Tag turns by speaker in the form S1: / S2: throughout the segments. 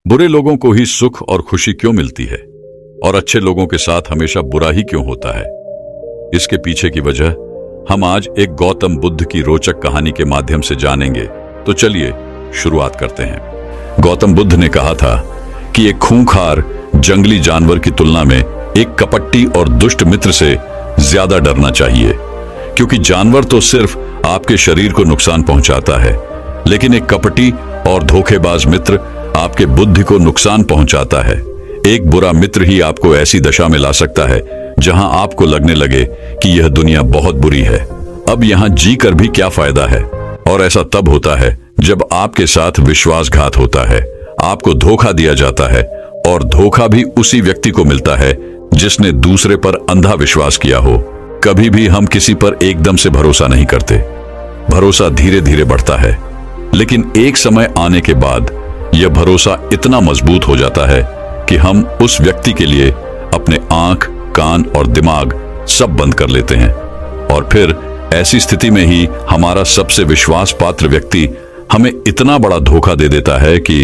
S1: बुरे लोगों को ही सुख और खुशी क्यों मिलती है और अच्छे लोगों के साथ हमेशा बुरा ही क्यों होता है? इसके पीछे की वजह हम आज एक गौतम बुद्ध की रोचक कहानी के माध्यम से जानेंगे। तो चलिए शुरुआत करते हैं। गौतम बुद्ध ने कहा था कि एक खूंखार जंगली जानवर की तुलना में एक कपटी और दुष्ट मित्र से ज्यादा डरना चाहिए, क्योंकि जानवर तो सिर्फ आपके शरीर को नुकसान पहुंचाता है, लेकिन एक कपटी और धोखेबाज मित्र आपके बुद्धि को नुकसान पहुंचाता है। एक बुरा मित्र ही आपको ऐसी दशा में ला सकता है जहां आपको लगने लगे कि यह दुनिया बहुत बुरी है, अब यहां जी कर भी क्या फायदा है। और ऐसा तब होता है जब आपके साथ विश्वासघात होता है, आपको धोखा दिया जाता है, और धोखा भी उसी व्यक्ति को मिलता है जिसने दूसरे पर अंधा विश्वास किया हो। कभी भी हम किसी पर एकदम से भरोसा नहीं करते। भरोसा धीरे धीरे बढ़ता है, लेकिन एक समय आने के बाद यह भरोसा इतना मजबूत हो जाता है कि हम उस व्यक्ति के लिए अपने आंख, कान और दिमाग सब बंद कर लेते हैं। और फिर ऐसी स्थिति में ही हमारा सबसे विश्वास पात्र व्यक्ति हमें इतना बड़ा धोखा दे देता है कि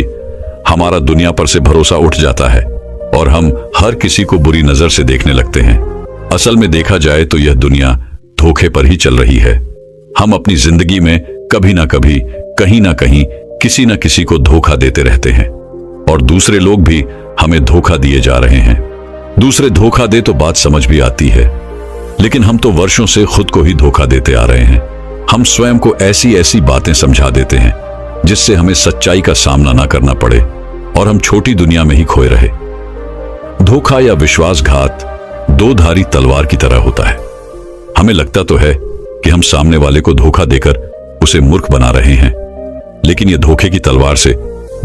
S1: हमारा दुनिया पर से भरोसा उठ जाता है और हम हर किसी को बुरी नजर से देखने लगते हैं। असल में देखा जाए तो यह दुनिया धोखे पर ही चल रही है। हम अपनी जिंदगी में कभी ना कभी, कहीं ना कहीं किसी न किसी को धोखा देते रहते हैं, और दूसरे लोग भी हमें धोखा दिए जा रहे हैं। दूसरे धोखा दे तो बात समझ भी आती है, लेकिन हम तो वर्षों से खुद को ही धोखा देते आ रहे हैं। हम स्वयं को ऐसी ऐसी बातें समझा देते हैं जिससे हमें सच्चाई का सामना ना करना पड़े और हम छोटी दुनिया में ही खोए रहे। धोखा या विश्वासघात दो धारी तलवार की तरह होता है। हमें लगता तो है कि हम सामने वाले को धोखा देकर उसे मूर्ख बना रहे हैं, लेकिन यह धोखे की तलवार से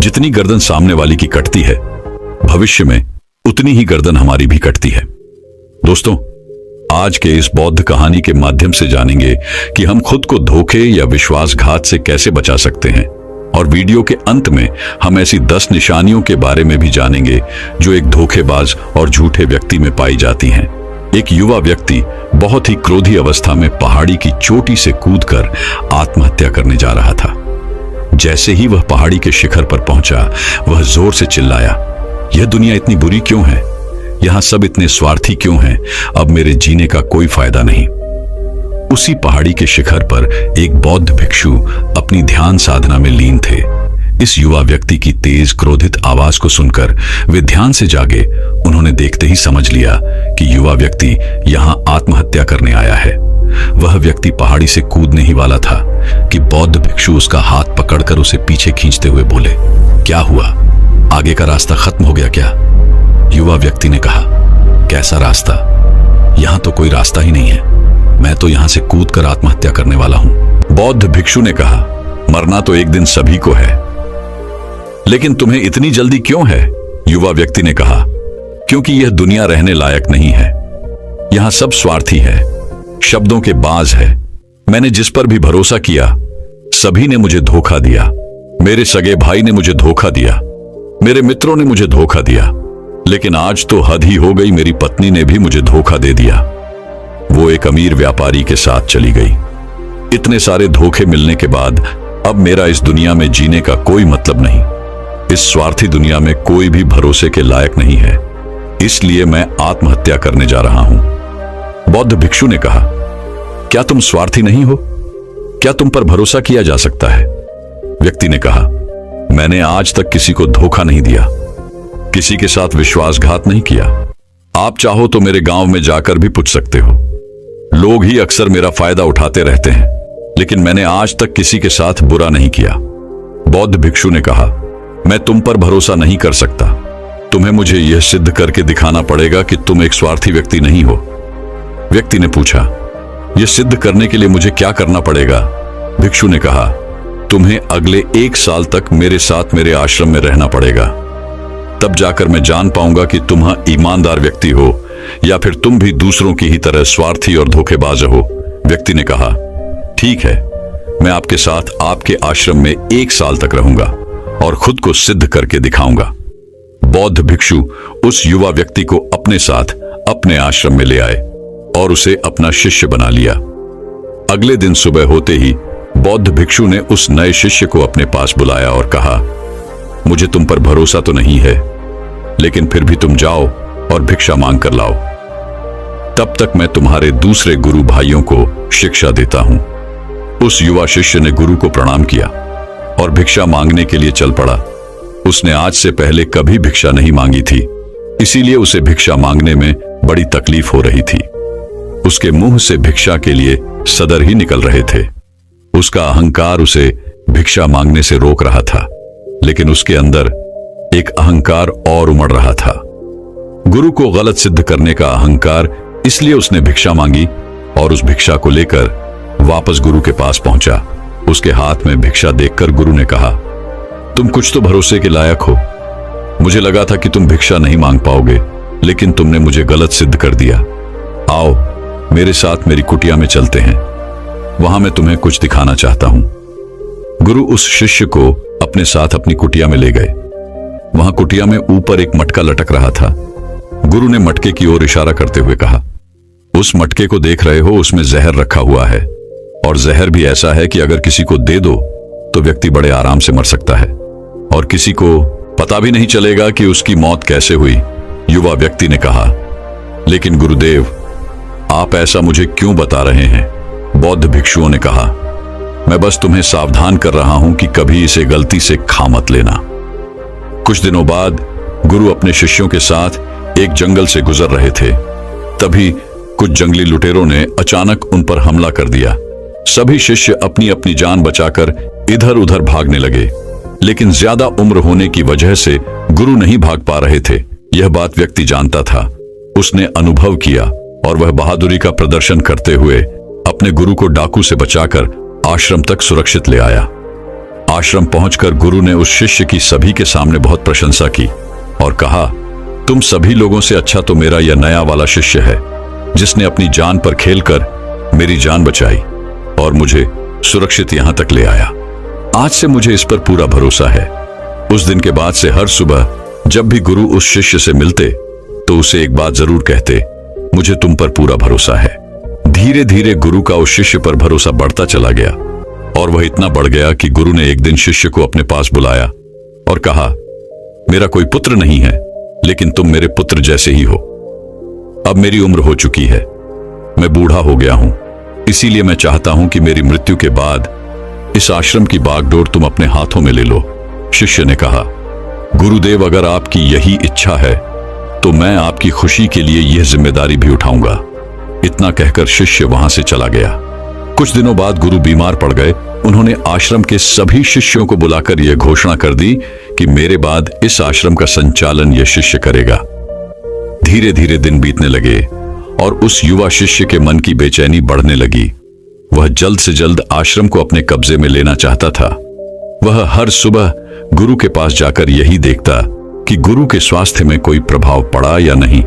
S1: जितनी गर्दन सामने वाली की कटती है, भविष्य में उतनी ही गर्दन हमारी भी कटती है। दोस्तों, आज के इस बौद्ध कहानी के माध्यम से जानेंगे कि हम खुद को धोखे या विश्वासघात से कैसे बचा सकते हैं, और वीडियो के अंत में हम ऐसी 10 निशानियों के बारे में भी जानेंगे जो एक धोखेबाज और झूठे व्यक्ति में पाई जाती हैं। एक युवा व्यक्ति बहुत ही क्रोधी अवस्था में पहाड़ी की चोटी से कूदकर आत्महत्या करने जा रहा था। जैसे ही वह पहाड़ी के शिखर पर पहुंचा, वह जोर से चिल्लाया, यह दुनिया इतनी बुरी क्यों है? यहां सब इतने स्वार्थी क्यों हैं? अब मेरे जीने का कोई फायदा नहीं। उसी पहाड़ी के शिखर पर एक बौद्ध भिक्षु अपनी ध्यान साधना में लीन थे। इस युवा व्यक्ति की तेज क्रोधित आवाज को सुनकर वे ध्यान से जागे। उन्होंने देखते ही समझ लिया कि युवा व्यक्ति यहां आत्महत्या करने आया है। वह व्यक्ति पहाड़ी से कूदने ही वाला था कि बौद्ध भिक्षु उसका हाथ पकड़कर उसे पीछे खींचते हुए बोले, क्या हुआ? आगे का रास्ता खत्म हो गया क्या? युवा व्यक्ति ने कहा, कैसा रास्ता? यहां तो कोई रास्ता ही नहीं है। मैं तो यहां से कूदकर आत्महत्या करने वाला हूं। बौद्ध भिक्षु ने कहा, मरना तो एक दिन सभी को है, लेकिन तुम्हें इतनी जल्दी क्यों है? युवा व्यक्ति ने कहा, क्योंकि यह दुनिया रहने लायक नहीं है। यहां सब स्वार्थी है, शब्दों के बाज है। मैंने जिस पर भी भरोसा किया, सभी ने मुझे धोखा दिया। मेरे सगे भाई ने मुझे धोखा दिया, मेरे मित्रों ने मुझे धोखा दिया, लेकिन आज तो हद ही हो गई, मेरी पत्नी ने भी मुझे धोखा दे दिया। वो एक अमीर व्यापारी के साथ चली गई। इतने सारे धोखे मिलने के बाद अब मेरा इस दुनिया में जीने का कोई मतलब नहीं। इस स्वार्थी दुनिया में कोई भी भरोसे के लायक नहीं है, इसलिए मैं आत्महत्या करने जा रहा हूं। बौद्ध भिक्षु ने कहा, क्या तुम स्वार्थी नहीं हो? क्या तुम पर भरोसा किया जा सकता है? व्यक्ति ने कहा, मैंने आज तक किसी को धोखा नहीं दिया, किसी के साथ विश्वासघात नहीं किया। आप चाहो तो मेरे गांव में जाकर भी पूछ सकते हो। लोग ही अक्सर मेरा फायदा उठाते रहते हैं, लेकिन मैंने आज तक किसी के साथ बुरा नहीं किया। बौद्ध भिक्षु ने कहा, मैं तुम पर भरोसा नहीं कर सकता। तुम्हें मुझे यह सिद्ध करके दिखाना पड़ेगा कि तुम एक स्वार्थी व्यक्ति नहीं हो। व्यक्ति ने पूछा, यह सिद्ध करने के लिए मुझे क्या करना पड़ेगा? भिक्षु ने कहा, तुम्हें अगले 1 साल तक मेरे साथ मेरे आश्रम में रहना पड़ेगा। तब जाकर मैं जान पाऊंगा कि तुम ईमानदार व्यक्ति हो या फिर तुम भी दूसरों की ही तरह स्वार्थी और धोखेबाज हो। व्यक्ति ने कहा, ठीक है, मैं आपके साथ आपके आश्रम में 1 साल तक रहूंगा और खुद को सिद्ध करके दिखाऊंगा। बौद्ध भिक्षु उस युवा व्यक्ति को अपने साथ अपने आश्रम में ले आए और उसे अपना शिष्य बना लिया। अगले दिन सुबह होते ही बौद्ध भिक्षु ने उस नए शिष्य को अपने पास बुलाया और कहा, मुझे तुम पर भरोसा तो नहीं है, लेकिन फिर भी तुम जाओ और भिक्षा मांग कर लाओ। तब तक मैं तुम्हारे दूसरे गुरु भाइयों को शिक्षा देता हूं। उस युवा शिष्य ने गुरु को प्रणाम किया और भिक्षा मांगने के लिए चल पड़ा। उसने आज से पहले कभी भिक्षा नहीं मांगी थी, इसीलिए उसे भिक्षा मांगने में बड़ी तकलीफ हो रही थी। उसके मुंह से भिक्षा के लिए सदर ही निकल रहे थे। उसका अहंकार उसे भिक्षा मांगने से रोक रहा था, लेकिन उसके अंदर एक अहंकार और उमड़ रहा था। गुरु को गलत सिद्ध करने का अहंकार, इसलिए उसने भिक्षा मांगी और उस भिक्षा को लेकर वापस गुरु के पास पहुंचा। उसके हाथ में भिक्षा देखकर गुरु ने कहा, तुम कुछ तो भरोसे के लायक हो। मुझे लगा था कि तुम भिक्षा नहीं मांग पाओगे, लेकिन तुमने मुझे गलत सिद्ध कर दिया। आओ मेरे साथ मेरी कुटिया में चलते हैं, वहां मैं तुम्हें कुछ दिखाना चाहता हूं। गुरु उस शिष्य को अपने साथ अपनी कुटिया में ले गए। वहां कुटिया में ऊपर एक मटका लटक रहा था। गुरु ने मटके की ओर इशारा करते हुए कहा, उस मटके को देख रहे हो, उसमें जहर रखा हुआ है, और जहर भी ऐसा है कि अगर किसी को दे दो तो व्यक्ति बड़े आराम से मर सकता है और किसी को पता भी नहीं चलेगा कि उसकी मौत कैसे हुई। युवा व्यक्ति ने कहा, लेकिन गुरुदेव, आप ऐसा मुझे क्यों बता रहे हैं? बौद्ध भिक्षुओं ने कहा, मैं बस तुम्हें सावधान कर रहा हूं कि कभी इसे गलती से खा मत लेना। कुछ दिनों बाद गुरु अपने शिष्यों के साथ एक जंगल से गुजर रहे थे। तभी कुछ जंगली लुटेरों ने अचानक उन पर हमला कर दिया। सभी शिष्य अपनी अपनी जान बचाकर इधर उधर भागने लगे, लेकिन ज्यादा उम्र होने की वजह से गुरु नहीं भाग पा रहे थे। यह बात व्यक्ति जानता था। उसने अनुभव किया और वह बहादुरी का प्रदर्शन करते हुए अपने गुरु को डाकू से बचाकर आश्रम तक सुरक्षित ले आया। आश्रम पहुंचकर गुरु ने उस शिष्य की सभी के सामने बहुत प्रशंसा की और कहा, तुम सभी लोगों से अच्छा तो मेरा यह नया वाला शिष्य है, जिसने अपनी जान पर खेलकर मेरी जान बचाई और मुझे सुरक्षित यहां तक ले आया। आज से मुझे इस पर पूरा भरोसा है। उस दिन के बाद से हर सुबह जब भी गुरु उस शिष्य से मिलते तो उसे एक बात जरूर कहते, मुझे तुम पर पूरा भरोसा है। धीरे धीरे गुरु का उस शिष्य पर भरोसा बढ़ता चला गया और वह इतना बढ़ गया कि गुरु ने एक दिन शिष्य को अपने पास बुलाया और कहा, मेरा कोई पुत्र नहीं है, लेकिन तुम मेरे पुत्र जैसे ही हो। अब मेरी उम्र हो चुकी है, मैं बूढ़ा हो गया हूं, इसीलिए मैं चाहता हूं कि मेरी मृत्यु के बाद इस आश्रम की बागडोर तुम अपने हाथों में ले लो। शिष्य ने कहा, गुरुदेव, अगर आपकी यही इच्छा है तो मैं आपकी खुशी के लिए यह जिम्मेदारी भी उठाऊंगा। इतना कहकर शिष्य वहां से चला गया। कुछ दिनों बाद गुरु बीमार पड़ गए। उन्होंने आश्रम के सभी शिष्यों को बुलाकर यह घोषणा कर दी कि मेरे बाद इस आश्रम का संचालन यह शिष्य करेगा। धीरे धीरे दिन बीतने लगे और उस युवा शिष्य के मन की बेचैनी बढ़ने लगी। वह जल्द से जल्द आश्रम को अपने कब्जे में लेना चाहता था। वह हर सुबह गुरु के पास जाकर यही देखता कि गुरु के स्वास्थ्य में कोई प्रभाव पड़ा या नहीं,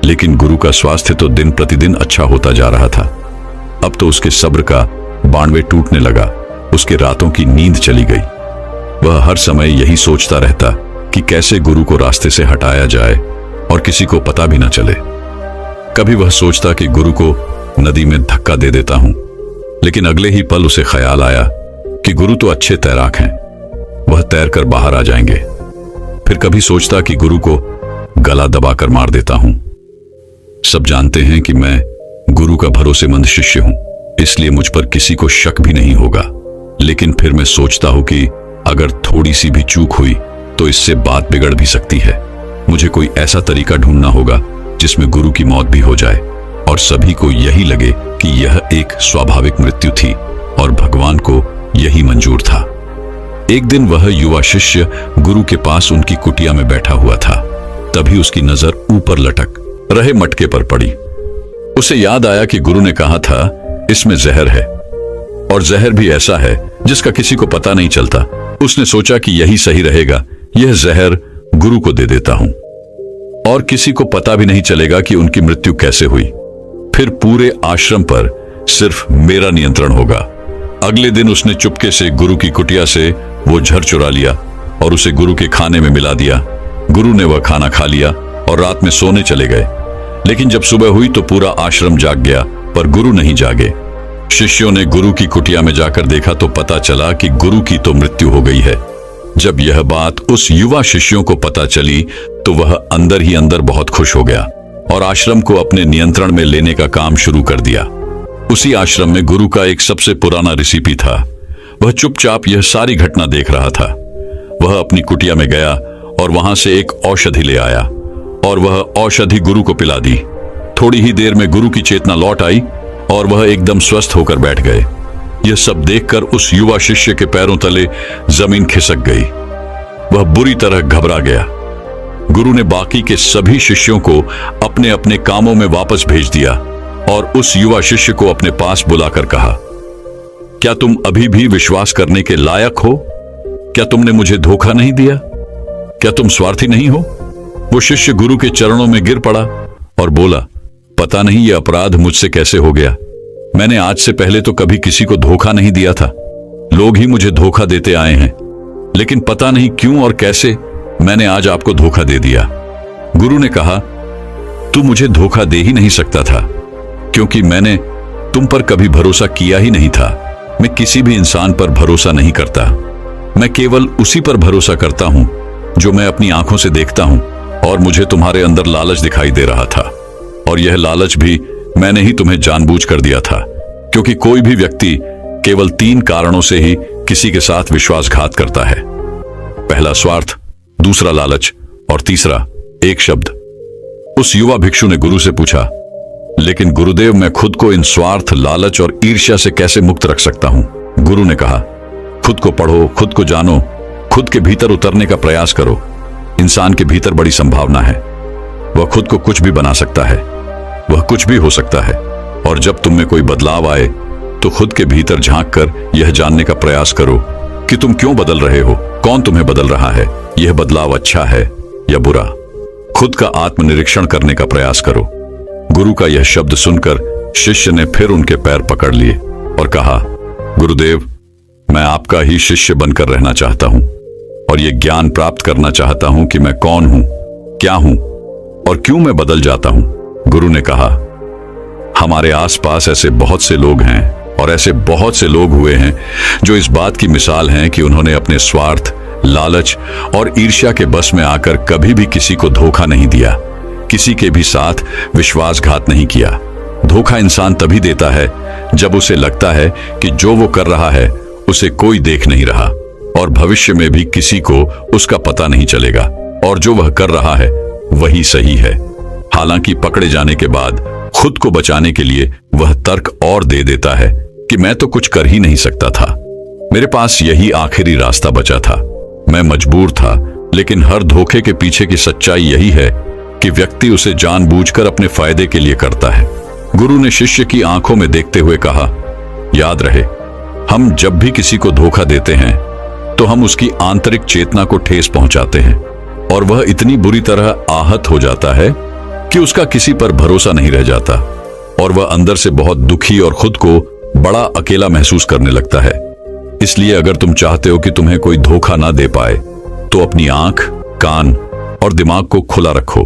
S1: लेकिन गुरु का स्वास्थ्य तो दिन प्रतिदिन अच्छा होता जा रहा था। अब तो उसके सब्र का बाणवे टूटने लगा। उसके रातों की नींद चली गई। वह हर समय यही सोचता रहता कि कैसे गुरु को रास्ते से हटाया जाए और किसी को पता भी न चले। कभी वह सोचता कि गुरु को नदी में धक्का दे देता हूं, लेकिन अगले ही पल उसे ख्याल आया कि गुरु तो अच्छे तैराक हैं, वह तैरकर बाहर आ जाएंगे। फिर कभी सोचता कि गुरु को गला दबाकर मार देता हूं। सब जानते हैं कि मैं गुरु का भरोसेमंद शिष्य हूं, इसलिए मुझ पर किसी को शक भी नहीं होगा। लेकिन फिर मैं सोचता हूं कि अगर थोड़ी सी भी चूक हुई तो इससे बात बिगड़ भी सकती है। मुझे कोई ऐसा तरीका ढूंढना होगा जिसमें गुरु की मौत भी हो जाए और सभी को यही लगे कि यह एक स्वाभाविक मृत्यु थी और भगवान को यही मंजूर था। एक दिन वह युवा शिष्य गुरु के पास उनकी कुटिया में बैठा हुआ था। तभी उसकी नजर ऊपर लटक रहे मटके पर पड़ी। उसे याद आया कि गुरु ने कहा था इसमें जहर है, और जहर भी ऐसा है जिसका किसी को पता नहीं चलता। उसने सोचा कि यही सही रहेगा, यह जहर गुरु को दे देता हूं और किसी को पता भी नहीं चलेगा कि उनकी मृत्यु कैसे हुई। फिर पूरे आश्रम पर सिर्फ मेरा नियंत्रण होगा। अगले दिन उसने चुपके से गुरु की कुटिया से वो झर चुरा लिया और उसे गुरु के खाने में मिला दिया। गुरु ने वह खाना खा लिया और रात में सोने चले गए। लेकिन जब सुबह हुई तो पूरा आश्रम जाग गया, पर गुरु नहीं जागे। शिष्यों ने गुरु की कुटिया में जाकर देखा तो पता चला कि गुरु की तो मृत्यु हो गई है। जब यह बात उस युवा शिष्यों को पता चली तो वह अंदर ही अंदर बहुत खुश हो गया और आश्रम को अपने नियंत्रण में लेने का काम शुरू कर दिया। उसी आश्रम में गुरु का एक सबसे पुराना ऋषि था। वह चुपचाप यह सारी घटना देख रहा था। वह अपनी कुटिया में गया और वहां से एक औषधि ले आया और वह औषधि गुरु को पिला दी। थोड़ी ही देर में गुरु की चेतना लौट आई और वह एकदम स्वस्थ होकर बैठ गए। यह सब देखकर उस युवा शिष्य के पैरों तले जमीन खिसक गई। वह बुरी तरह घबरा गया। गुरु ने बाकी के सभी शिष्यों को अपने अपने कामों में वापस भेज दिया और उस युवा शिष्य को अपने पास बुलाकर कहा, क्या तुम अभी भी विश्वास करने के लायक हो? क्या तुमने मुझे धोखा नहीं दिया? क्या तुम स्वार्थी नहीं हो? वो शिष्य गुरु के चरणों में गिर पड़ा और बोला, पता नहीं यह अपराध मुझसे कैसे हो गया। मैंने आज से पहले तो कभी किसी को धोखा नहीं दिया था। लोग ही मुझे धोखा देते आए हैं, लेकिन पता नहीं क्यों और कैसे मैंने आज आपको धोखा दे दिया। गुरु ने कहा, तू मुझे धोखा दे ही नहीं सकता था, क्योंकि मैंने तुम पर कभी भरोसा किया ही नहीं था। मैं किसी भी इंसान पर भरोसा नहीं करता। मैं केवल उसी पर भरोसा करता हूं जो मैं अपनी आंखों से देखता हूं। और मुझे तुम्हारे अंदर लालच दिखाई दे रहा था, और यह लालच भी मैंने ही तुम्हें जानबूझकर दिया था, क्योंकि कोई भी व्यक्ति केवल 3 कारणों से ही किसी के साथ विश्वासघात करता है। पहला स्वार्थ, दूसरा लालच और तीसरा एक शब्द। उस युवा भिक्षु ने गुरु से पूछा, लेकिन गुरुदेव, मैं खुद को इन स्वार्थ, लालच और ईर्ष्या से कैसे मुक्त रख सकता हूं? गुरु ने कहा, खुद को पढ़ो, खुद को जानो, खुद के भीतर उतरने का प्रयास करो। इंसान के भीतर बड़ी संभावना है। वह खुद को कुछ भी बना सकता है, वह कुछ भी हो सकता है। और जब तुम में कोई बदलाव आए तो खुद के भीतर झांक कर यह जानने का प्रयास करो कि तुम क्यों बदल रहे हो, कौन तुम्हें बदल रहा है, यह बदलाव अच्छा है या बुरा। खुद का आत्मनिरीक्षण करने का प्रयास करो। गुरु का यह शब्द सुनकर शिष्य ने फिर उनके पैर पकड़ लिए और कहा, गुरुदेव, मैं आपका ही शिष्य बनकर रहना चाहता हूं और यह ज्ञान प्राप्त करना चाहता हूं कि मैं कौन हूं, क्या हूं और क्यों मैं बदल जाता हूं। गुरु ने कहा, हमारे आसपास ऐसे बहुत से लोग हैं और ऐसे बहुत से लोग हुए हैं जो इस बात की मिसाल हैं कि उन्होंने अपने स्वार्थ, लालच और ईर्ष्या के बस में आकर कभी भी किसी को धोखा नहीं दिया, किसी के भी साथ विश्वासघात नहीं किया। धोखा इंसान तभी देता है जब उसे लगता है कि जो वो कर रहा है उसे कोई देख नहीं रहा और भविष्य में भी किसी को उसका पता नहीं चलेगा और जो वह कर रहा है वही सही है। हालांकि पकड़े जाने के बाद खुद को बचाने के लिए वह तर्क और दे देता है कि मैं तो कुछ कर ही नहीं सकता था, मेरे पास यही आखिरी रास्ता बचा था, मैं मजबूर था। लेकिन हर धोखे के पीछे की सच्चाई यही है कि व्यक्ति उसे जानबूझकर अपने फायदे के लिए करता है। गुरु ने शिष्य की आंखों में देखते हुए कहा, याद रहे, हम जब भी किसी को धोखा देते हैं तो हम उसकी आंतरिक चेतना को ठेस पहुंचाते हैं और वह इतनी बुरी तरह आहत हो जाता है कि उसका किसी पर भरोसा नहीं रह जाता और वह अंदर से बहुत दुखी और खुद को बड़ा अकेला महसूस करने लगता है। इसलिए अगर तुम चाहते हो कि तुम्हें कोई धोखा ना दे पाए तो अपनी आंख, कान और दिमाग को खुला रखो।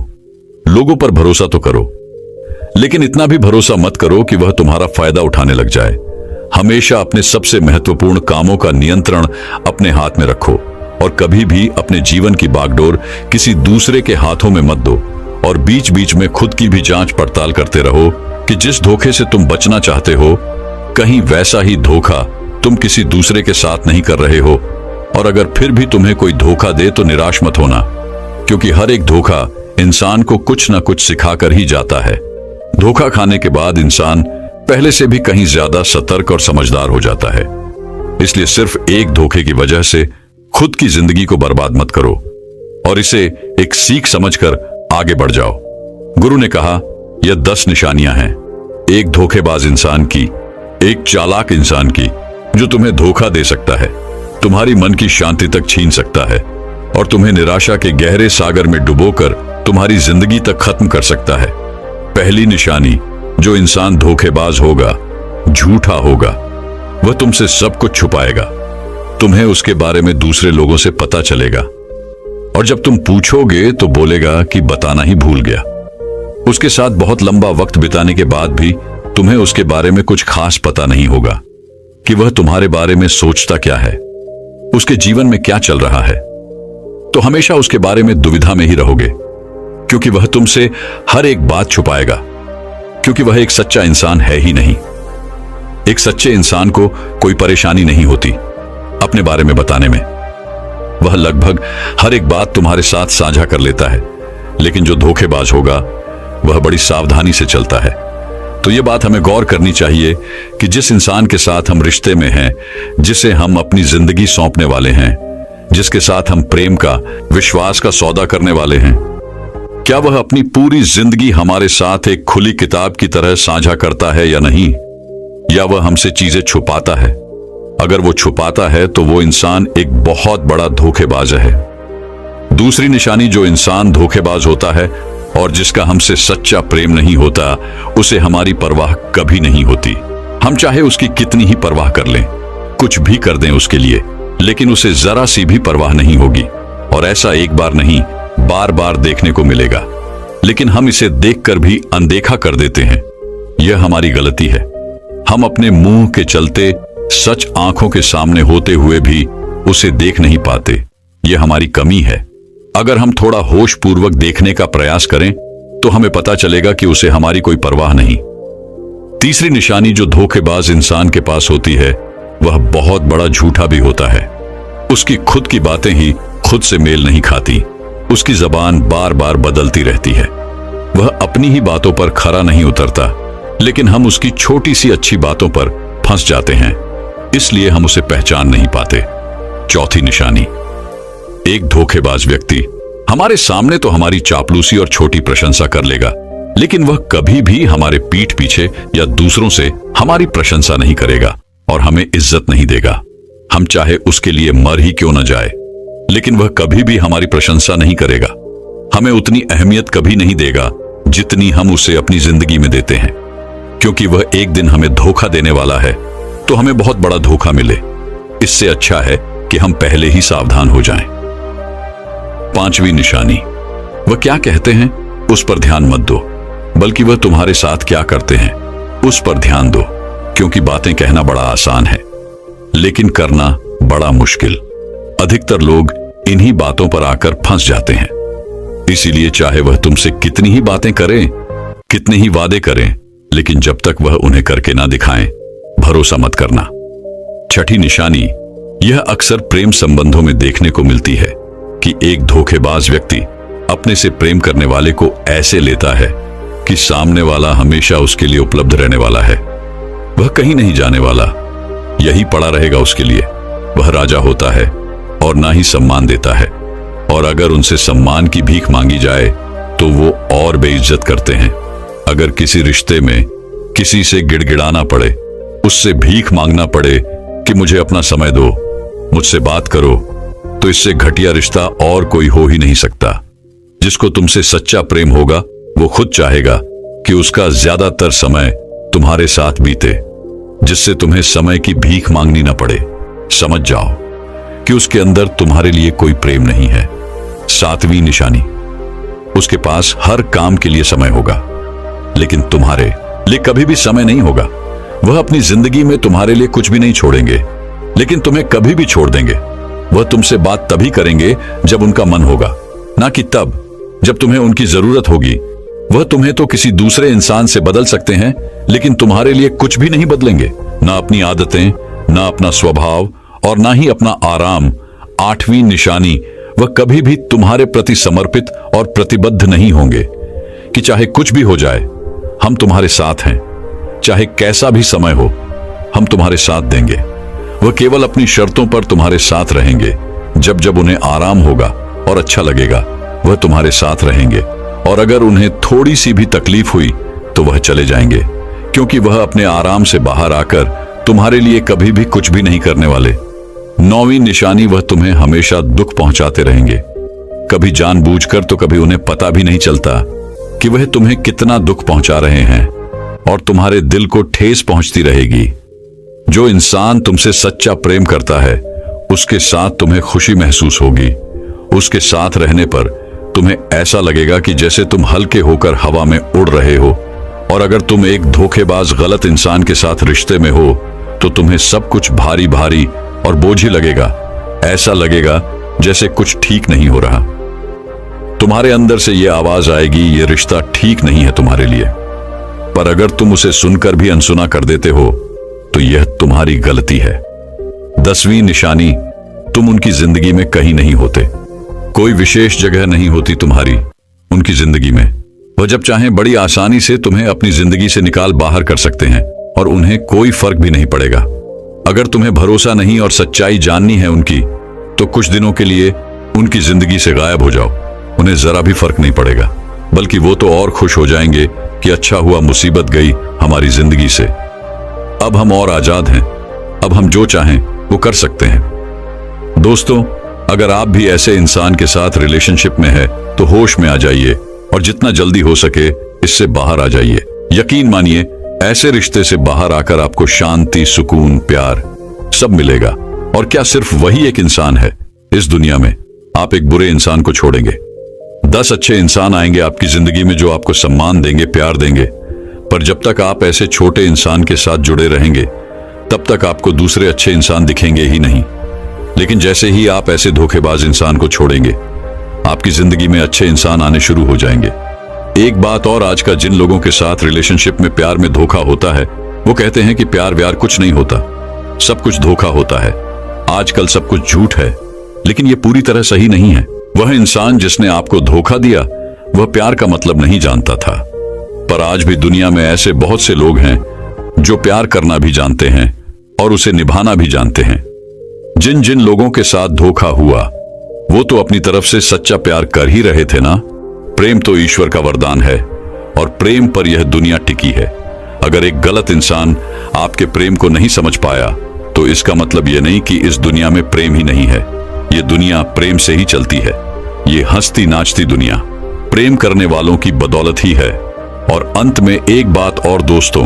S1: लोगों पर भरोसा तो करो, लेकिन इतना भी भरोसा मत करो कि वह तुम्हारा फायदा उठाने लग जाए। हमेशा अपने सबसे महत्वपूर्ण कामों का नियंत्रण अपने हाथ में रखो और कभी भी अपने जीवन की बागडोर किसी दूसरे के हाथों में मत दो। और बीच बीच में खुद की भी जांच पड़ताल करते रहो कि जिस धोखे से तुम बचना चाहते हो कहीं वैसा ही धोखा तुम किसी दूसरे के साथ नहीं कर रहे हो। और अगर फिर भी तुम्हें कोई धोखा दे तो निराश मत होना, क्योंकि हर एक धोखा इंसान को कुछ ना कुछ सिखाकर ही जाता है। धोखा खाने के बाद इंसान पहले से भी कहीं ज्यादा सतर्क और समझदार हो जाता है। इसलिए सिर्फ एक धोखे की वजह से खुद की जिंदगी को बर्बाद मत करो और इसे एक सीख समझकर आगे बढ़ जाओ। गुरु ने कहा, यह 10 निशानियां हैं एक धोखेबाज इंसान की, एक चालाक इंसान की, जो तुम्हें धोखा दे सकता है, तुम्हारी मन की शांति तक छीन सकता है और तुम्हें निराशा के गहरे सागर में डुबोकर तुम्हारी जिंदगी तक खत्म कर सकता है। पहली निशानी, जो इंसान धोखेबाज होगा, झूठा होगा, वह तुमसे सब कुछ छुपाएगा। तुम्हें उसके बारे में दूसरे लोगों से पता चलेगा और जब तुम पूछोगे तो बोलेगा कि बताना ही भूल गया। उसके साथ बहुत लंबा वक्त बिताने के बाद भी तुम्हें उसके बारे में कुछ खास पता नहीं होगा कि वह तुम्हारे बारे में सोचता क्या है। उसके जीवन में क्या चल रहा है, तो हमेशा उसके बारे में दुविधा में ही रहोगे, क्योंकि वह तुमसे हर एक बात छुपाएगा, क्योंकि वह एक सच्चा इंसान है ही नहीं। एक सच्चे इंसान को कोई परेशानी नहीं होती अपने बारे में बताने में। वह लगभग हर एक बात तुम्हारे साथ साझा कर लेता है, लेकिन जो धोखेबाज होगा वह बड़ी सावधानी से चलता है। तो यह बात हमें गौर करनी चाहिए कि जिस इंसान के साथ हम रिश्ते में हैं, जिसे हम अपनी जिंदगी सौंपने वाले हैं, जिसके साथ हम प्रेम का, विश्वास का सौदा करने वाले हैं, क्या वह अपनी पूरी जिंदगी हमारे साथ एक खुली किताब की तरह साझा करता है या नहीं, या वह हमसे चीजें छुपाता है। अगर वो छुपाता है तो वो इंसान एक बहुत बड़ा धोखेबाज है। दूसरी निशानी, जो इंसान धोखेबाज होता है और जिसका हमसे सच्चा प्रेम नहीं होता, उसे हमारी परवाह कभी नहीं होती। हम चाहे उसकी कितनी ही परवाह कर लें, कुछ भी कर दें उसके लिए, लेकिन उसे जरा सी भी परवाह नहीं होगी। और ऐसा एक बार नहीं, बार बार देखने को मिलेगा। लेकिन हम इसे देखकर भी अनदेखा कर देते हैं। यह हमारी गलती है। हम अपने मुंह के चलते सच आंखों के सामने होते हुए भी उसे देख नहीं पाते। यह हमारी कमी है। अगर हम थोड़ा होश पूर्वक देखने का प्रयास करें तो हमें पता चलेगा कि उसे हमारी कोई परवाह नहीं। तीसरी निशानी जो धोखेबाज इंसान के पास होती है, वह बहुत बड़ा झूठा भी होता है। उसकी खुद की बातें ही खुद से मेल नहीं खाती। उसकी जबान बार बार बदलती रहती है। वह अपनी ही बातों पर खरा नहीं उतरता, लेकिन हम उसकी छोटी सी अच्छी बातों पर फंस जाते हैं, इसलिए हम उसे पहचान नहीं पाते। चौथी निशानी, एक धोखेबाज व्यक्ति हमारे सामने तो हमारी चापलूसी और छोटी प्रशंसा कर लेगा, लेकिन वह कभी भी हमारे पीठ पीछे या दूसरों से हमारी प्रशंसा नहीं करेगा और हमें इज्जत नहीं देगा। हम चाहे उसके लिए मर ही क्यों न जाए, लेकिन वह कभी भी हमारी प्रशंसा नहीं करेगा। हमें उतनी अहमियत कभी नहीं देगा जितनी हम उसे अपनी जिंदगी में देते हैं, क्योंकि वह एक दिन हमें धोखा देने वाला है, तो हमें बहुत बड़ा धोखा मिले। इससे अच्छा है कि हम पहले ही सावधान हो जाएं। पांचवी निशानी, वह क्या कहते हैं उस पर ध्यान मत दो, बल्कि वह तुम्हारे साथ क्या करते हैं उस पर ध्यान दो, क्योंकि बातें कहना बड़ा आसान है, लेकिन करना बड़ा मुश्किल। अधिकतर लोग इन्हीं बातों पर आकर फंस जाते हैं। इसीलिए चाहे वह तुमसे कितनी ही बातें करें, कितने ही वादे करें, लेकिन जब तक वह उन्हें करके ना दिखाएं, भरोसा मत करना। छठी निशानी, यह अक्सर प्रेम संबंधों में देखने को मिलती है कि एक धोखेबाज व्यक्ति अपने से प्रेम करने वाले को ऐसे लेता है कि सामने वाला हमेशा उसके लिए उपलब्ध रहने वाला है। वह कहीं नहीं जाने वाला, यही पड़ा रहेगा उसके लिए। वह राजा होता है और ना ही सम्मान देता है, और अगर उनसे सम्मान की भीख मांगी जाए तो वो और बेइज्जत करते हैं। अगर किसी रिश्ते में किसी से गिड़गिड़ाना पड़े, उससे भीख मांगना पड़े कि मुझे अपना समय दो, मुझसे बात करो, तो इससे घटिया रिश्ता और कोई हो ही नहीं सकता। जिसको तुमसे सच्चा प्रेम होगा वो खुद चाहेगा कि उसका ज्यादातर समय तुम्हारे साथ बीते, जिससे तुम्हें समय की भीख मांगनी ना पड़े। समझ जाओ कि उसके अंदर तुम्हारे लिए कोई प्रेम नहीं है। सातवीं निशानी, उसके पास हर काम के लिए समय होगा, लेकिन तुम्हारे लिए कभी भी समय नहीं होगा। वह अपनी जिंदगी में तुम्हारे लिए कुछ भी नहीं छोड़ेंगे, लेकिन तुम्हें कभी भी छोड़ देंगे। वह तुमसे बात तभी करेंगे जब उनका मन होगा, ना कि तब जब तुम्हें उनकी जरूरत होगी। वह तुम्हें तो किसी दूसरे इंसान से बदल सकते हैं, लेकिन तुम्हारे लिए कुछ भी नहीं बदलेंगे, ना अपनी आदतें, ना अपना स्वभाव, और ना ही अपना आराम। आठवीं निशानी, वह कभी भी तुम्हारे प्रति समर्पित और प्रतिबद्ध नहीं होंगे कि चाहे कुछ भी हो जाए, हम तुम्हारे साथ हैं। चाहे कैसा भी समय हो, हम तुम्हारे साथ देंगे। वह केवल अपनी शर्तों पर तुम्हारे साथ रहेंगे। जब जब उन्हें आराम होगा और अच्छा लगेगा, वह तुम्हारे साथ रहेंगे, और अगर उन्हें थोड़ी सी भी तकलीफ हुई तो वह चले जाएंगे, क्योंकि वह अपने आराम से बाहर आकर तुम्हारे लिए कभी भी कुछ भी नहीं करने वाले। नौवीं निशानी, वह तुम्हें हमेशा दुख पहुंचाते रहेंगे, कभी जानबूझकर तो कभी उन्हें पता भी नहीं चलता कि वह तुम्हें कितना दुख पहुंचा रहे हैं, और तुम्हारे दिल को ठेस पहुंचती रहेगी। जो इंसान तुमसे सच्चा प्रेम करता है, उसके साथ तुम्हें खुशी महसूस होगी। उसके साथ रहने पर तुम्हें ऐसा लगेगा कि जैसे तुम हल्के होकर हवा में उड़ रहे हो, और अगर तुम एक धोखेबाज गलत इंसान के साथ रिश्ते में हो तो तुम्हें सब कुछ भारी भारी और बोझी लगेगा। ऐसा लगेगा जैसे कुछ ठीक नहीं हो रहा। तुम्हारे अंदर से यह आवाज आएगी, यह रिश्ता ठीक नहीं है तुम्हारे लिए। पर अगर तुम उसे सुनकर भी अनसुना कर देते हो तो यह तुम्हारी गलती है। 10वीं निशानी, तुम उनकी जिंदगी में कहीं नहीं होते। कोई विशेष जगह नहीं होती तुम्हारी उनकी जिंदगी में। वह जब चाहें बड़ी आसानी से तुम्हें अपनी जिंदगी से निकाल बाहर कर सकते हैं और उन्हें कोई फर्क भी नहीं पड़ेगा। अगर तुम्हें भरोसा नहीं और सच्चाई जाननी है उनकी, तो कुछ दिनों के लिए उनकी जिंदगी से गायब हो जाओ। उन्हें जरा भी फर्क नहीं पड़ेगा, बल्कि वो तो और खुश हो जाएंगे कि अच्छा हुआ मुसीबत गई हमारी जिंदगी से। अब हम और आजाद हैं। अब हम जो चाहें वो कर सकते हैं। दोस्तों, अगर आप भी ऐसे इंसान के साथ रिलेशनशिप में है तो होश में आ जाइए और जितना जल्दी हो सके इससे बाहर आ जाइए। यकीन मानिए, ऐसे रिश्ते से बाहर आकर आपको शांति, सुकून, प्यार सब मिलेगा। और क्या सिर्फ वही एक इंसान है इस दुनिया में? आप एक बुरे इंसान को छोड़ेंगे, 10 अच्छे इंसान आएंगे आपकी जिंदगी में जो आपको सम्मान देंगे, प्यार देंगे। पर जब तक आप ऐसे छोटे इंसान के साथ जुड़े रहेंगे तब तक आपको दूसरे अच्छे इंसान दिखेंगे ही नहीं। लेकिन जैसे ही आप ऐसे धोखेबाज इंसान को छोड़ेंगे, आपकी जिंदगी में अच्छे इंसान आने शुरू हो जाएंगे। एक बात और, आज का जिन लोगों के साथ रिलेशनशिप में प्यार में धोखा होता है वो कहते हैं कि प्यार व्यार कुछ नहीं होता, सब कुछ धोखा होता है। आजकल सब कुछ झूठ है, लेकिन ये पूरी तरह सही नहीं है। वह इंसान जिसने आपको धोखा दिया वह प्यार का मतलब नहीं जानता था। पर आज भी दुनिया में ऐसे बहुत से लोग हैं जो प्यार करना भी जानते हैं और उसे निभाना भी जानते हैं। जिन जिन लोगों के साथ धोखा हुआ वो तो अपनी तरफ से सच्चा प्यार कर ही रहे थे ना। प्रेम तो ईश्वर का वरदान है और प्रेम पर यह दुनिया टिकी है। अगर एक गलत इंसान आपके प्रेम को नहीं समझ पाया तो इसका मतलब यह नहीं कि इस दुनिया में प्रेम ही नहीं है। ये दुनिया प्रेम से ही चलती है। ये हंसती नाचती दुनिया प्रेम करने वालों की बदौलत ही है। और अंत में एक बात और दोस्तों,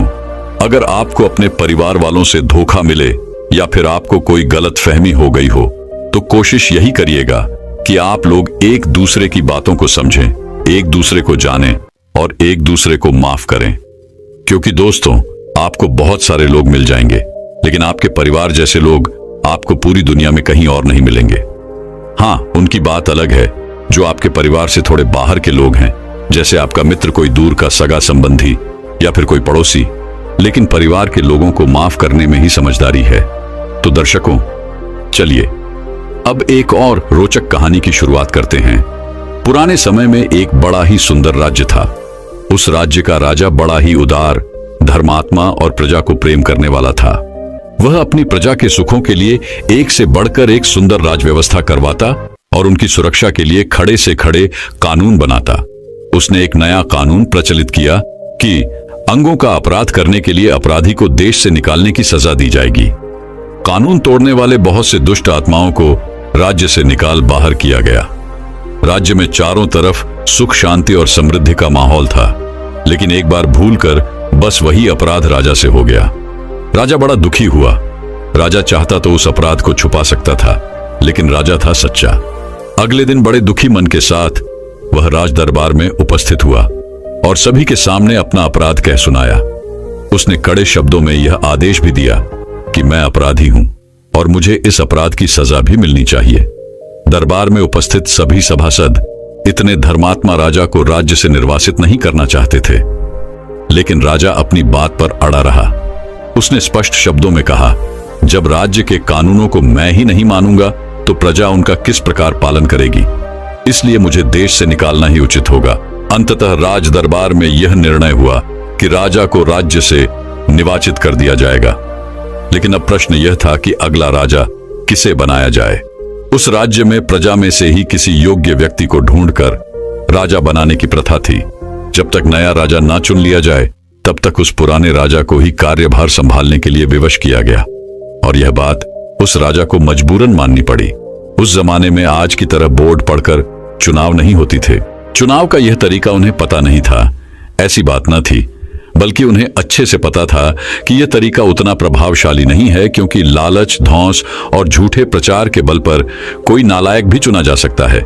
S1: अगर आपको अपने परिवार वालों से धोखा मिले या फिर आपको कोई गलत फहमी हो गई हो तो कोशिश यही करिएगा कि आप लोग एक दूसरे की बातों को समझें, एक दूसरे को जानें और एक दूसरे को माफ करें। क्योंकि दोस्तों, आपको बहुत सारे लोग मिल जाएंगे, लेकिन आपके परिवार जैसे लोग आपको पूरी दुनिया में कहीं और नहीं मिलेंगे। हाँ, उनकी बात अलग है जो आपके परिवार से थोड़े बाहर के लोग हैं, जैसे आपका मित्र, कोई दूर का सगा संबंधी या फिर कोई पड़ोसी। लेकिन परिवार के लोगों को माफ करने में ही समझदारी है। तो दर्शकों, चलिए अब एक और रोचक कहानी की शुरुआत करते हैं। पुराने समय में एक बड़ा ही सुंदर राज्य था। उस राज्य का राजा बड़ा ही उदार, धर्मात्मा और प्रजा को प्रेम करने वाला था। वह अपनी प्रजा के सुखों के लिए एक से बढ़कर एक सुंदर राज व्यवस्था करवाता और उनकी सुरक्षा के लिए खड़े से खड़े कानून बनाता। उसने एक नया कानून प्रचलित किया कि अंगों का अपराध करने के लिए अपराधी को देश से निकालने की सजा दी जाएगी। कानून तोड़ने वाले बहुत से दुष्ट आत्माओं को राज्य से निकाल बाहर किया गया। राज्य में चारों तरफ सुख, शांति और समृद्धि का माहौल था। लेकिन एक बार भूलकर बस वही अपराध राजा से हो गया। राजा बड़ा दुखी हुआ। राजा चाहता तो उस अपराध को छुपा सकता था, लेकिन राजा था सच्चा। अगले दिन बड़े दुखी मन के साथ वह राज दरबार में उपस्थित हुआ और सभी के सामने अपना अपराध कह सुनाया। उसने कड़े शब्दों में यह आदेश भी दिया कि मैं अपराधी हूं और मुझे इस अपराध की सजा भी मिलनी चाहिए। दरबार में उपस्थित सभी सभासद इतने धर्मात्मा राजा को राज्य से निर्वासित नहीं करना चाहते थे, लेकिन राजा अपनी बात पर अड़ा रहा। उसने स्पष्ट शब्दों में कहा, जब राज्य के कानूनों को मैं ही नहीं मानूंगा तो प्रजा उनका किस प्रकार पालन करेगी? इसलिए मुझे देश से निकालना ही उचित होगा। अंततः राज दरबार में यह निर्णय हुआ कि राजा को राज्य से निवाचित कर दिया जाएगा। लेकिन अब प्रश्न यह था कि अगला राजा किसे बनाया जाए। उस राज्य में प्रजा में से ही किसी योग्य व्यक्ति को ढूंढकर राजा बनाने की प्रथा थी। जब तक नया राजा ना चुन लिया जाए तब तक उस पुराने राजा को ही कार्यभार संभालने के लिए विवश किया गया। और यह बात उस राजा को मजबूरन माननी पड़ी। उस जमाने में आज की तरह बोर्ड पढ़कर चुनाव नहीं होती थे। चुनाव का यह तरीका उन्हें पता नहीं था, ऐसी बात न थी, बल्कि उन्हें अच्छे से पता था कि यह तरीका उतना प्रभावशाली नहीं है, क्योंकि लालच, धौंस और झूठे प्रचार के बल पर कोई नालायक भी चुना जा सकता है।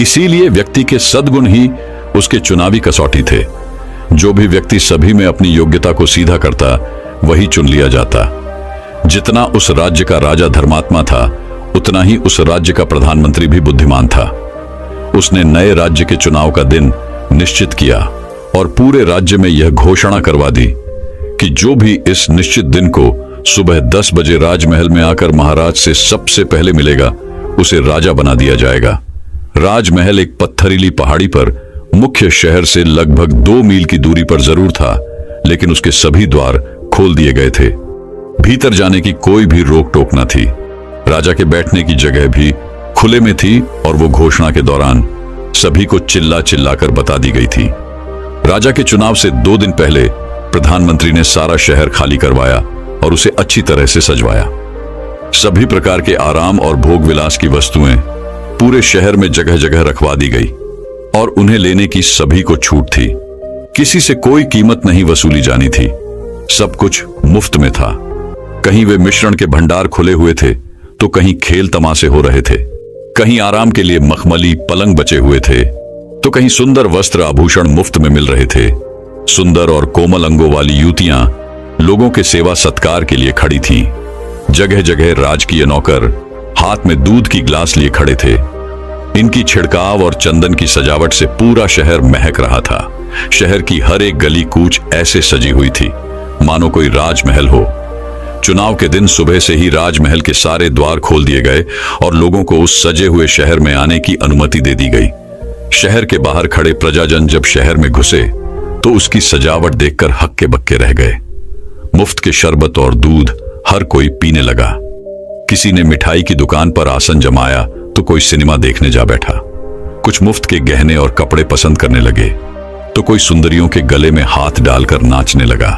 S1: इसीलिए व्यक्ति के सद्गुण ही उसके चुनावी कसौटी थे। जो भी व्यक्ति सभी में अपनी योग्यता को सीधा करता वही चुन लिया जाता। जितना उस राज्य का राजा धर्मात्मा था, उतना ही उस राज्य का प्रधानमंत्री भी बुद्धिमान था। उसने नए राज्य के चुनाव का दिन निश्चित किया और पूरे राज्य में यह घोषणा करवा दी कि जो भी इस निश्चित दिन को सुबह 10 बजे राजमहल में आकर महाराज से सबसे पहले मिलेगा, उसे राजा बना दिया जाएगा। राजमहल एक पत्थरीली पहाड़ी पर मुख्य शहर से लगभग 2 मील की दूरी पर जरूर था, लेकिन उसके सभी द्वार खोल दिए गए थे। भीतर जाने की कोई भी रोक टोक न थी। राजा के बैठने की जगह भी खुले में थी और वो घोषणा के दौरान सभी को चिल्ला चिल्ला कर बता दी गई थी। राजा के चुनाव से 2 दिन पहले प्रधानमंत्री ने सारा शहर खाली करवाया और उसे अच्छी तरह से सजवाया। सभी प्रकार के आराम और भोग विलास की वस्तुएं पूरे शहर में जगह जगह रखवा दी गई और उन्हें लेने की सभी को छूट थी। किसी से कोई कीमत नहीं वसूली जानी थी, सब कुछ मुफ्त में था। कहीं वे मिश्रण के भंडार खुले हुए थे तो कहीं खेल तमाशे हो रहे थे, कहीं आराम के लिए मखमली पलंग बचे हुए थे तो कहीं सुंदर वस्त्र आभूषण मुफ्त में मिल रहे थे। सुंदर और कोमल अंगों वाली युवतियां लोगों के सेवा सत्कार के लिए खड़ी थीं। जगह जगह राजकीय नौकर हाथ में दूध की गिलास लिए खड़े थे। इनकी छिड़काव और चंदन की सजावट से पूरा शहर महक रहा था। शहर की हर एक गली कूच ऐसे सजी हुई थी मानो कोई राजमहल हो। चुनाव के दिन सुबह से ही राजमहल के सारे द्वार खोल दिए गए और लोगों को उस सजे हुए शहर में आने की अनुमति दे दी गई। शहर के बाहर खड़े प्रजाजन जब शहर में घुसे तो उसकी सजावट देखकर हक्के बक्के रह गए। मुफ्त के शरबत और दूध हर कोई पीने लगा। किसी ने मिठाई की दुकान पर आसन जमाया तो कोई सिनेमा देखने जा बैठा। कुछ मुफ्त के गहने और कपड़े पसंद करने लगे तो कोई सुंदरियों के गले में हाथ डालकर नाचने लगा।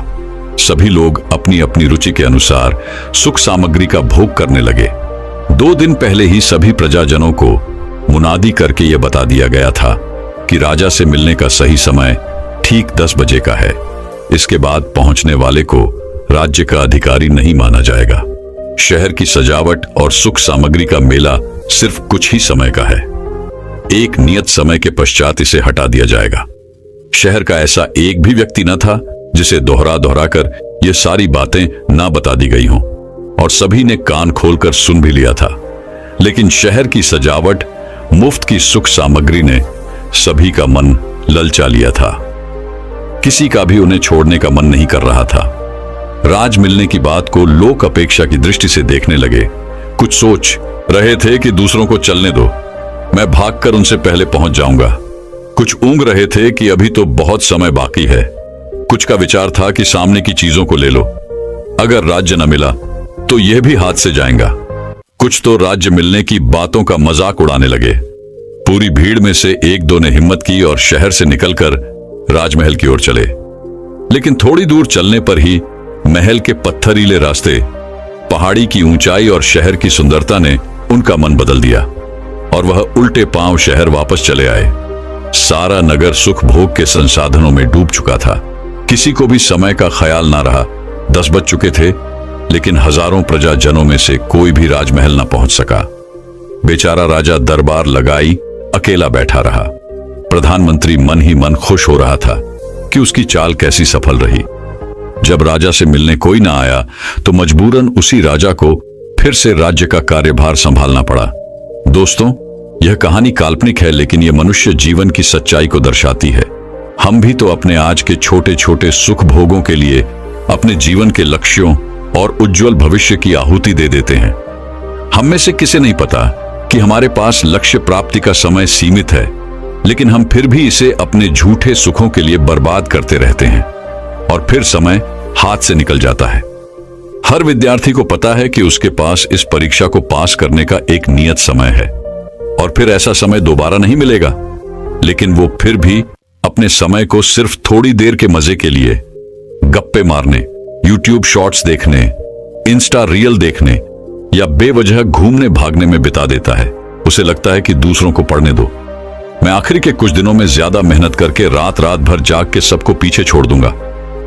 S1: सभी लोग अपनी अपनी रुचि के अनुसार सुख सामग्री का भोग करने लगे। 2 दिन पहले ही सभी प्रजाजनों को मुनादी करके यह बता दिया गया था कि राजा से मिलने का सही समय ठीक 10 बजे का है। इसके बाद पहुंचने वाले को राज्य का अधिकारी नहीं माना जाएगा। शहर की सजावट और सुख सामग्री का मेला सिर्फ कुछ ही समय का है। एक नियत समय के पश्चात इसे हटा दिया जाएगा। शहर का ऐसा एक भी व्यक्ति न था जिसे दोहरा दोहरा कर ये सारी बातें ना बता दी गई हों, और सभी ने कान खोलकर सुन भी लिया था। लेकिन शहर की सजावट, मुफ्त की सुख सामग्री ने सभी का मन ललचा लिया था। किसी का भी उन्हें छोड़ने का मन नहीं कर रहा था। राज मिलने की बात को लोक अपेक्षा की दृष्टि से देखने लगे। कुछ सोच रहे थे कि दूसरों को चलने दो, मैं भागकर उनसे पहले पहुंच जाऊंगा। कुछ ऊँग रहे थे कि अभी तो बहुत समय बाकी है। कुछ का विचार था कि सामने की चीजों को ले लो, अगर राज्य न मिला तो यह भी हाथ से जाएगा। कुछ तो राज्य मिलने की बातों का मजाक उड़ाने लगे। पूरी भीड़ में से 1-2 ने हिम्मत की और शहर से निकलकर राजमहल की ओर चले। लेकिन थोड़ी दूर चलने पर ही महल के पत्थरीले रास्ते, पहाड़ी की ऊंचाई और शहर की सुंदरता ने उनका मन बदल दिया और वह उल्टे पांव शहर वापस चले आए। सारा नगर सुख भोग के संसाधनों में डूब चुका था। किसी को भी समय का ख्याल ना रहा। 10 बज चुके थे, लेकिन हजारों प्रजाजनों में से कोई भी राजमहल न पहुंच सका। बेचारा राजा दरबार लगाई अकेला बैठा रहा। प्रधानमंत्री मन ही मन खुश हो रहा था कि उसकी चाल कैसी सफल रही। जब राजा से मिलने कोई ना आया तो मजबूरन उसी राजा को फिर से राज्य का कार्यभार संभालना पड़ा। दोस्तों, यह कहानी काल्पनिक है, लेकिन यह मनुष्य जीवन की सच्चाई को दर्शाती है। हम भी तो अपने आज के छोटे छोटे सुख भोगों के लिए अपने जीवन के लक्ष्यों और उज्जवल भविष्य की आहुति दे देते हैं। हम में से किसे नहीं पता कि हमारे पास लक्ष्य प्राप्ति का समय सीमित है, लेकिन हम फिर भी इसे अपने झूठे सुखों के लिए बर्बाद करते रहते हैं और फिर समय हाथ से निकल जाता है। हर विद्यार्थी को पता है कि उसके पास इस परीक्षा को पास करने का एक नियत समय है और फिर ऐसा समय दोबारा नहीं मिलेगा, लेकिन वो फिर भी अपने समय को सिर्फ थोड़ी देर के मजे के लिए गप्पे मारने, YouTube शॉर्ट्स देखने, इंस्टा रील देखने या बेवजह घूमने भागने में बिता देता है। उसे लगता है कि दूसरों को पढ़ने दो, मैं आखिरी के कुछ दिनों में ज्यादा मेहनत करके रात रात भर जाग के सबको पीछे छोड़ दूंगा।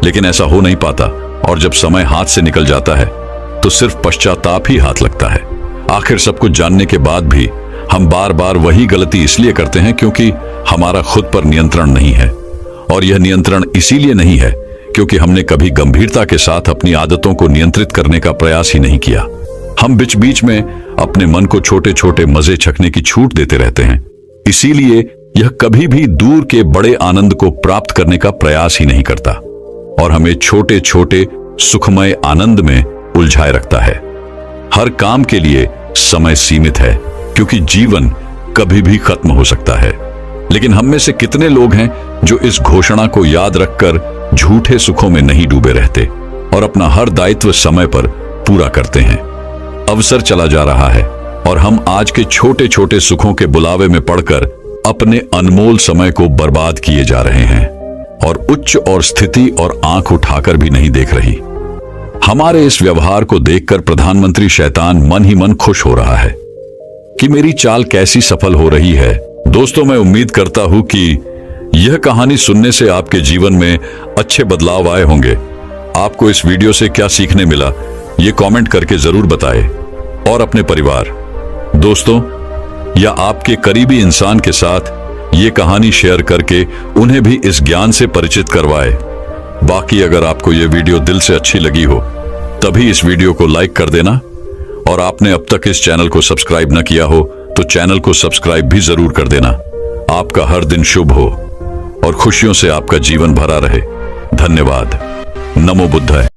S1: लेकिन ऐसा हो नहीं पाता और जब समय हाथ से निकल जाता है तो सिर्फ पश्चाताप ही हाथ लगता है। आखिर सब कुछ जानने के बाद भी हम बार बार वही गलती इसलिए करते हैं क्योंकि हमारा खुद पर नियंत्रण नहीं है, और यह नियंत्रण इसीलिए नहीं है क्योंकि हमने कभी गंभीरता के साथ अपनी आदतों को नियंत्रित करने का प्रयास ही नहीं किया। हम बीच बीच में अपने मन को छोटे छोटे मजे चखने की छूट देते रहते हैं। इसीलिए यह कभी भी दूर के बड़े आनंद को प्राप्त करने का प्रयास ही नहीं करता और हमें छोटे छोटे सुखमय आनंद में उलझाए रखता है। हर काम के लिए समय सीमित है, क्योंकि जीवन कभी भी खत्म हो सकता है। लेकिन हम में से कितने लोग हैं जो इस घोषणा को याद रखकर झूठे सुखों में नहीं डूबे रहते और अपना हर दायित्व समय पर पूरा करते हैं। अवसर चला जा रहा है और हम आज के छोटे छोटे सुखों के बुलावे में पड़कर अपने अनमोल समय को बर्बाद किए जा रहे हैं और उच्च और स्थिति और आंख उठाकर भी नहीं देख रही। हमारे इस व्यवहार को देखकर प्रधानमंत्री शैतान मन ही मन खुश हो रहा है कि मेरी चाल कैसी सफल हो रही है। दोस्तों, मैं उम्मीद करता हूं कि यह कहानी सुनने से आपके जीवन में अच्छे बदलाव आए होंगे। आपको इस वीडियो से क्या सीखने मिला, ये कमेंट करके जरूर बताएं और अपने परिवार, दोस्तों या आपके करीबी इंसान के साथ ये कहानी शेयर करके उन्हें भी इस ज्ञान से परिचित करवाएं। बाकी अगर आपको ये वीडियो दिल से अच्छी लगी हो तभी इस वीडियो को लाइक कर देना और आपने अब तक इस चैनल को सब्सक्राइब न किया हो तो चैनल को सब्सक्राइब भी जरूर कर देना। आपका हर दिन शुभ हो और खुशियों से आपका जीवन भरा रहे। धन्यवाद। नमो बुद्धाय।